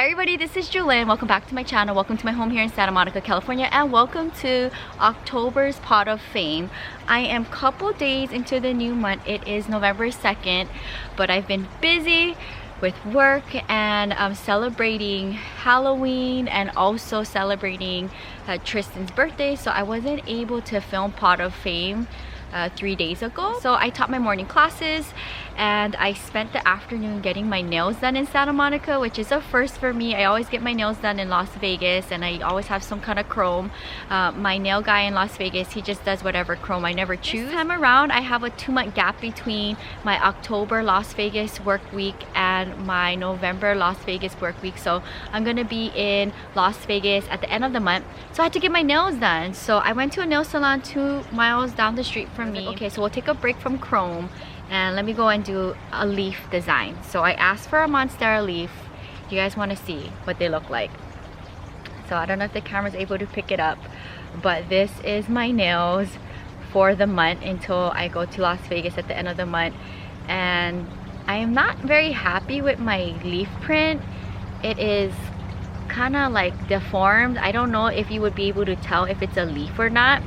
everybody, this is Jewelyn. Welcome back to my channel. Welcome to my home here in Santa Monica, California, and welcome to October's Pot of Fame. I am a couple days into the new month. It is November 2nd, but I've been busy with work and celebrating Halloween and also celebrating Tristan's birthday, so I wasn't able to film Pot of Fame 3 days ago. So I taught my morning classes and I spent the afternoon getting my nails done in Santa Monica, which is a first for me. I always get my nails done in Las Vegas and I always have some kind of chrome. My nail guy in Las Vegas, he just does whatever chrome I never choose. This time around I have a 2-month gap between my October Las Vegas work week and my November Las Vegas work week, so I'm gonna be in Las Vegas at the end of the month, so I had to get my nails done. So I went to a nail salon 2 miles down the street from me. Okay, so we'll take a break from chrome and let me go and do a leaf design. So I asked for a monstera leaf. You guys want to see what they look like? So I don't know if the camera's able to pick it up, but this is my nails for the month until I go to Las Vegas at the end of the month. And I am not very happy with my leaf print. It is kind of like deformed. I don't know if you would be able to tell if it's a leaf or not,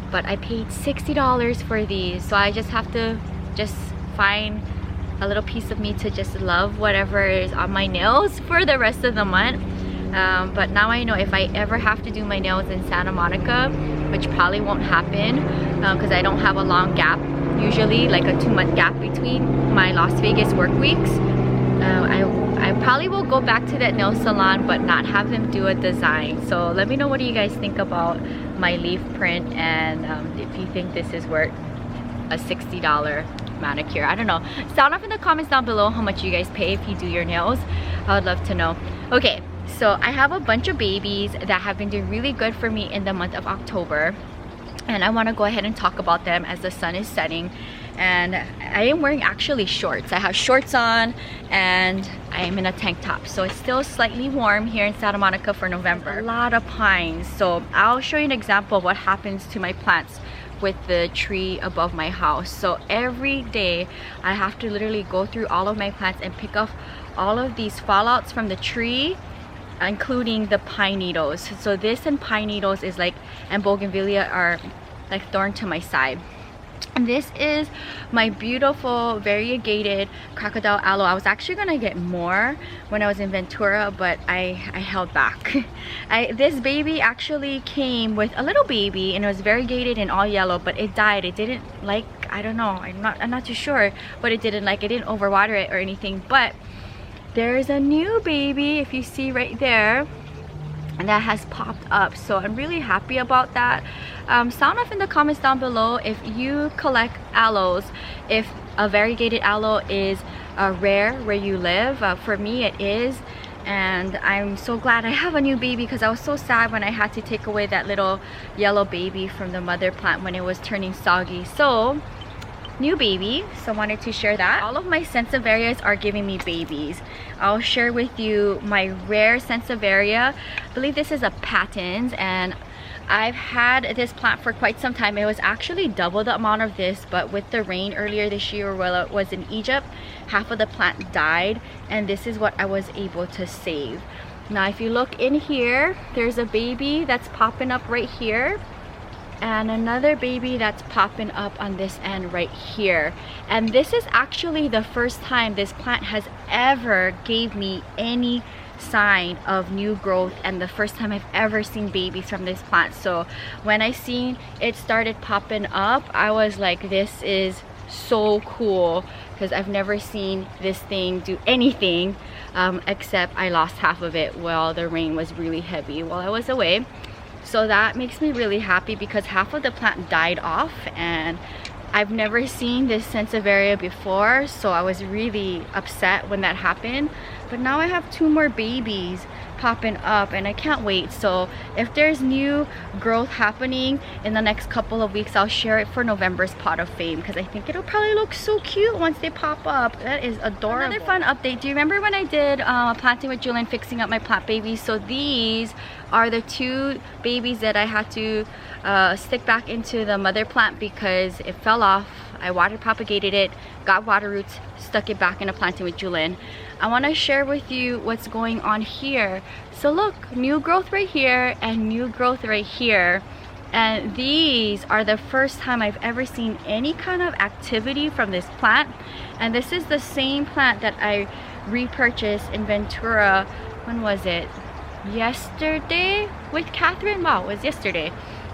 but I paid $60 for these, so I just have to find a little piece of me to just love whatever is on my nails for the rest of the month. But now I know if I ever have to do my nails in Santa Monica, which probably won't happen because I don't have a long gap, usually like a 2-month gap between my Las Vegas work weeks, I probably will go back to that nail salon but not have them do a design. So let me know, what do you guys think about my leaf print, and if you think this is worth a $60 manicure. I don't know. Sound off in the comments down below how much you guys pay if you do your nails. I would love to know. Okay, so I have a bunch of babies that have been doing really good for me in the month of October, and I want to go ahead and talk about them as the sun is setting. And I am wearing actually shorts. I have shorts on and I am in a tank top, so it's still slightly warm here in Santa Monica for November. A lot of pines, so I'll show you an example of what happens to my plants with the tree above my house. So every day I have to literally go through all of my plants and pick up all of these fallouts from the tree, including the pine needles. So this and pine needles is like, and bougainvillea are like thorn to my side. And this is my beautiful variegated crocodile aloe. I was actually gonna get more when I was in Ventura, but I held back. This baby actually came with a little baby and it was variegated and all yellow, but it died. It didn't like, I don't know, I'm not too sure what it didn't like. It didn't overwater it or anything, but there's a new baby, if you see right there, and that has popped up, so I'm really happy about that. Sound off in the comments down below if you collect aloes, if a variegated aloe is rare where you live. For me it is, and I'm so glad I have a new baby because I was so sad when I had to take away that little yellow baby from the mother plant when it was turning soggy. So new baby, so I wanted to share that. All of my sansevieras are giving me babies. I'll share with you my rare sansevieria. I believe this is a Patens, and I've had this plant for quite some time. It was actually double the amount of this, but with the rain earlier this year while it was in Egypt, half of the plant died, and this is what I was able to save. Now if you look in here, there's a baby that's popping up right here, and another baby that's popping up on this end right here. And this is actually the first time this plant has ever gave me any sign of new growth, and the first time I've ever seen babies from this plant. So when I seen it started popping up, I was like, this is so cool, because I've never seen this thing do anything except I lost half of it while the rain was really heavy while I was away. So that makes me really happy because half of the plant died off, and I've never seen this sansevieria before, so I was really upset when that happened. But now I have 2 more babies popping up and I can't wait. So if there's new growth happening in the next couple of weeks, I'll share it for November's Pot of Fame because I think it'll probably look so cute once they pop up. That is adorable. Another fun update, do you remember when I did planting with Jewelyn, fixing up my plant babies? So these are the 2 babies that I had to stick back into the mother plant because it fell off. I water propagated it, got water roots, stuck it back in a planting with Jewelyn. I want to share with you what's going on here. So look, new growth right here and new growth right here. And these are the first time I've ever seen any kind of activity from this plant. And this is the same plant that I repurchased in Ventura. When was it? Yesterday with Catherine. Wow, it was yesterday.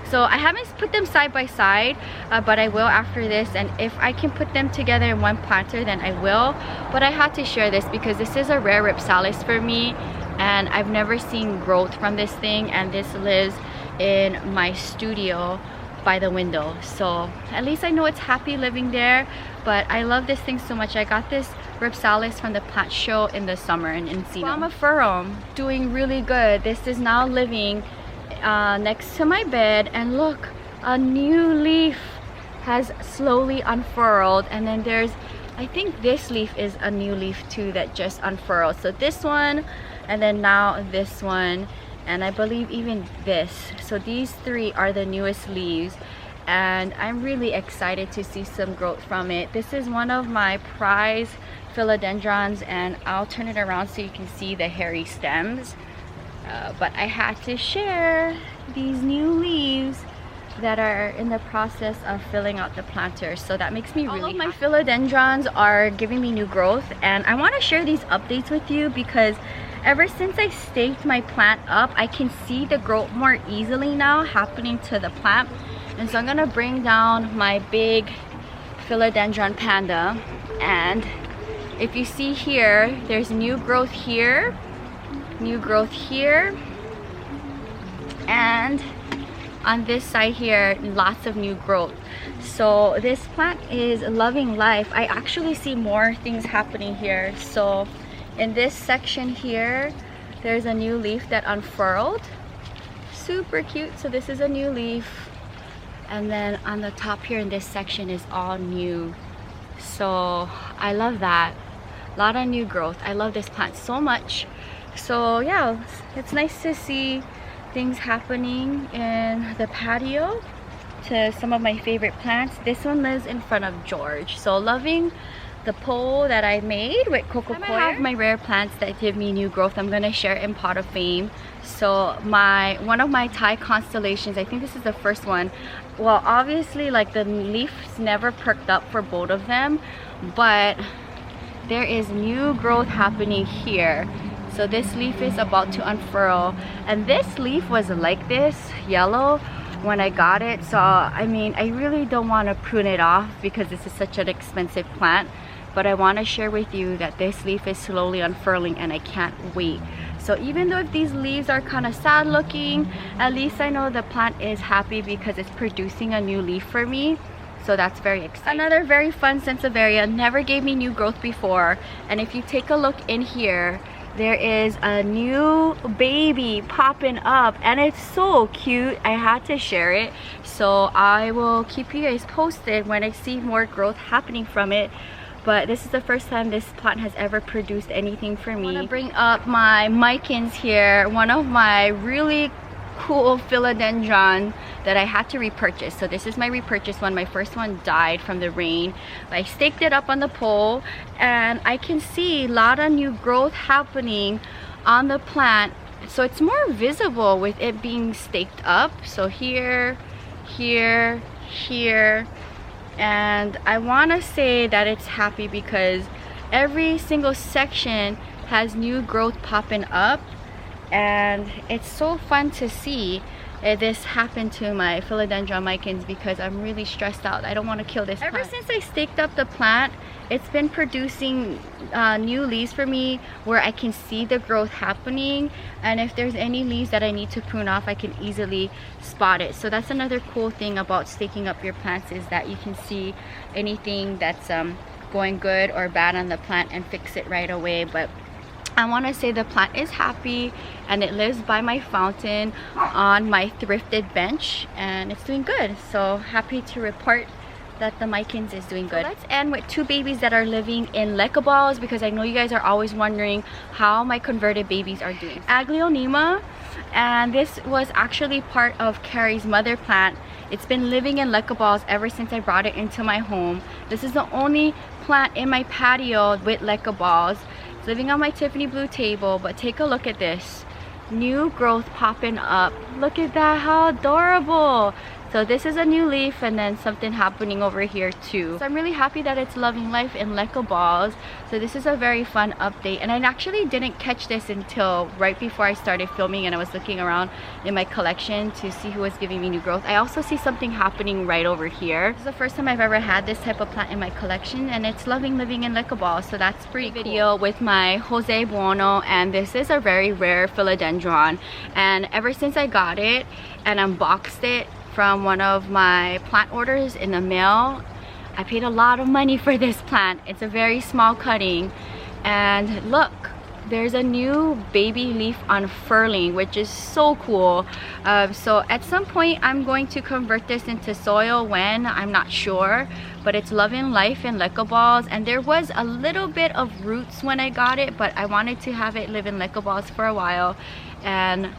So I haven't put them side by side, but I will after this, and if I can put them together in one planter, then I will. But I had to share this because this is a rare Ripsalis for me, and I've never seen growth from this thing, and this lives in my studio by the window. So at least I know it's happy living there. But I love this thing so much. I got this Ripsalis from the plant show in the summer in Encino. Guamafurum doing really good. This is now living next to my bed, and look, a new leaf has slowly unfurled, and then there's, I think this leaf is a new leaf too that just unfurled. So this one, and then now this one, and I believe even this. So these three are the newest leaves, and I'm really excited to see some growth from it. This is one of my prize philodendrons, and I'll turn it around so you can see the hairy stems. But I had to share these new leaves that are in the process of filling out the planter. So that makes me really happy. All of my philodendrons are giving me new growth, and I want to share these updates with you because ever since I staked my plant up, I can see the growth more easily now happening to the plant. And so I'm gonna bring down my big philodendron panda, and if you see here, there's new growth here, new growth here, and on this side here, lots of new growth. So this plant is loving life. I actually see more things happening here. So in this section here, there's a new leaf that unfurled, super cute. So this is a new leaf, and then on the top here in this section is all new. So I love that. A lot of new growth. I love this plant so much. So yeah, it's nice to see things happening in the patio to some of my favorite plants. This one lives in front of George. So loving the pole that I made with coco coir. I have my rare plants that give me new growth. I'm gonna share in Pot of Fame. So one of my Thai constellations, I think this is the first one. Well, obviously like the leaves never perked up for both of them, but there is new growth happening here. So this leaf is about to unfurl, and this leaf was like this, yellow, when I got it. So I mean, I really don't want to prune it off because this is such an expensive plant, but I want to share with you that this leaf is slowly unfurling, and I can't wait. So even though if these leaves are kind of sad looking, at least I know the plant is happy because it's producing a new leaf for me. So that's very exciting. Another very fun Sansevieria, never gave me new growth before, and if you take a look in here, there is a new baby popping up, and it's so cute. I had to share it, so I will keep you guys posted when I see more growth happening from it. But this is the first time this plant has ever produced anything for me. I'm gonna bring up my Mycans here, one of my really cool philodendron that I had to repurchase. So this is my repurchase one. My first one died from the rain. I staked it up on the pole, and I can see a lot of new growth happening on the plant. So it's more visible with it being staked up. So here, here, here, and I want to say that it's happy because every single section has new growth popping up, and it's so fun to see this happen to my philodendron Mycans because I'm really stressed out. I don't want to kill this plant. Ever since I staked up the plant, it's been producing new leaves for me where I can see the growth happening, and if there's any leaves that I need to prune off, I can easily spot it. So that's another cool thing about staking up your plants, is that you can see anything that's going good or bad on the plant and fix it right away. But I want to say the plant is happy, and it lives by my fountain on my thrifted bench, and it's doing good. So happy to report that the Mycans is doing good. So let's end with two babies that are living in Leca balls, because I know you guys are always wondering how my converted babies are doing. Aglionema, and this was actually part of Carrie's mother plant. It's been living in Leca balls ever since I brought it into my home. This is the only plant in my patio with Leca balls, It's living on my Tiffany blue table, but take a look at this. New growth popping up. Look at that, how adorable. So this is a new leaf, and then something happening over here too. So I'm really happy that it's loving life in Lego balls. So this is a very fun update, and I actually didn't catch this until right before I started filming, and I was looking around in my collection to see who was giving me new growth. I also see something happening right over here. This is the first time I've ever had this type of plant in my collection, and it's loving living in Lego balls, so that's pretty cool. Video with my Jose Buono, and this is a very rare philodendron, and ever since I got it and unboxed it from one of my plant orders in the mail, I paid a lot of money for this plant. It's a very small cutting, and look, there's a new baby leaf unfurling, which is so cool. So at some point I'm going to convert this into soil. When, I'm not sure, but it's loving life in Lego balls, and there was a little bit of roots when I got it, but I wanted to have it live in Lego balls for a while, and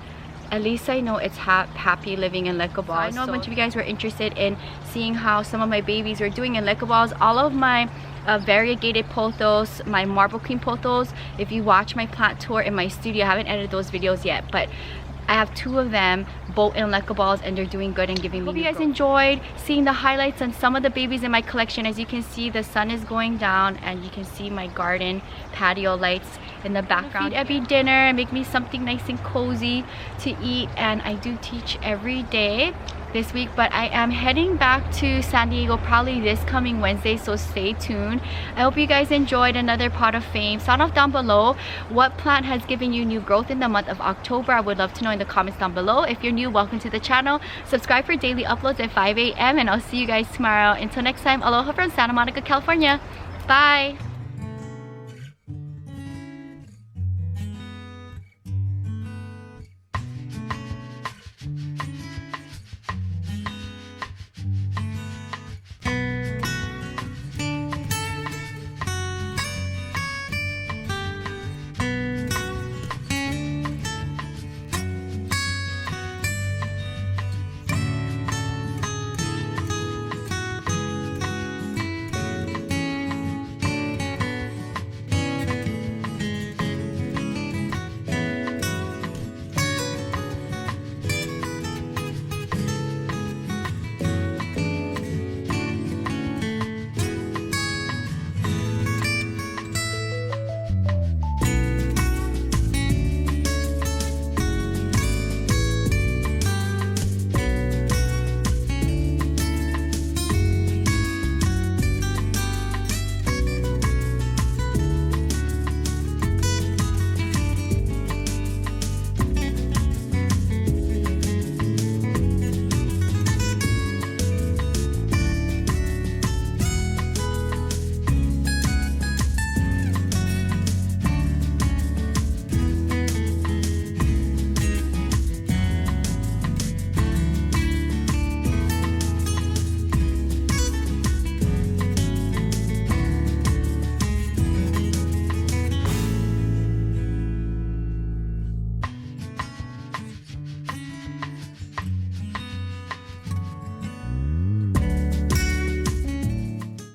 at least I know it's happy living in Lego balls. So I know a bunch of you guys were interested in seeing how some of my babies were doing in Lego balls. All of my variegated pothos, my marble queen pothos, if you watch my plant tour in my studio, I haven't edited those videos yet, but I have 2 of them both in Lego balls, and they're doing good and giving me. Hope you guys enjoyed seeing the highlights on some of the babies in my collection. As you can see, the sun is going down, and you can see my garden patio lights in the background. Feed Abby dinner and make me something nice and cozy to eat, and I do teach every day this week, but I am heading back to San Diego probably this coming Wednesday, so stay tuned. I hope you guys enjoyed another pot of fame. Sound off down below what plant has given you new growth in the month of October. I would love to know in the comments down below. If you're new, welcome to the channel. Subscribe for daily uploads at 5 a.m. and I'll see you guys tomorrow. Until next time, aloha from Santa Monica, California. Bye.